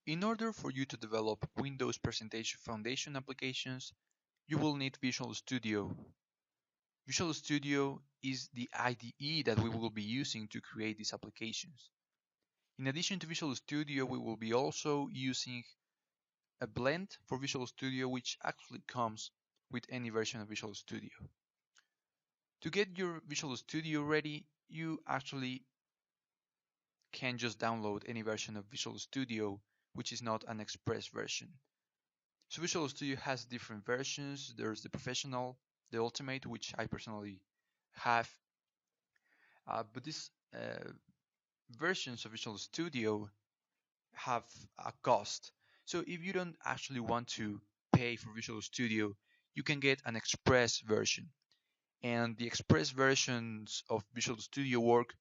In order for you to develop Windows Presentation Foundation applications, you will need Visual Studio. Visual Studio is the IDE that we will be using to create these applications. In addition to Visual Studio, we will be also using a blend for Visual Studio, which actually comes with any version of Visual Studio. To get your Visual Studio ready, you actually can just download any version of Visual Studio, which is not an express version. So Visual Studio has different versions. There's the Professional, the Ultimate, which I personally have. But these versions of Visual Studio have a cost. So if you don't actually want to pay for Visual Studio, you can get an express version. And the express versions of Visual Studio work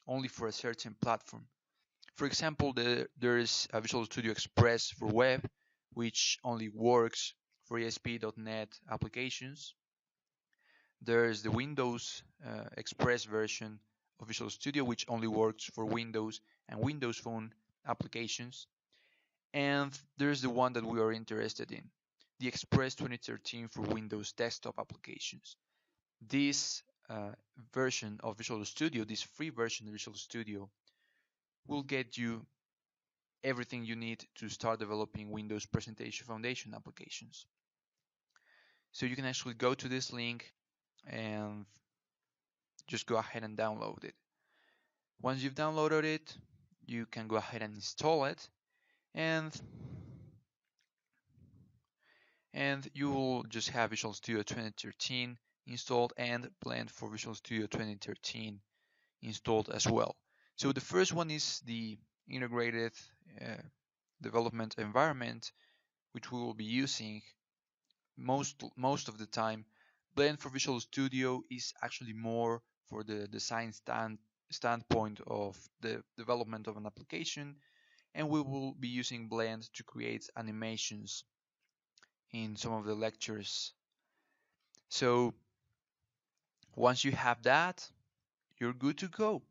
only for a certain platform. For example, there is a Visual Studio Express for web, which only works for ASP.NET applications. There's the Windows Express version of Visual Studio, which only works for Windows and Windows Phone applications. And there's the one that we are interested in, the Express 2013 for Windows desktop applications. This version of Visual Studio, this free version of Visual Studio, will get you everything you need to start developing Windows Presentation Foundation applications. So you can actually go to this link and just go ahead and download it. Once you've downloaded it, you can go ahead and install it, and you will just have Visual Studio 2013 installed and Blend for Visual Studio 2013 installed as well. So the first one is the integrated development environment, which we will be using most of the time. Blend for Visual Studio is actually more for the design standpoint of the development of an application, and we will be using Blend to create animations in some of the lectures. So once you have that, you're good to go.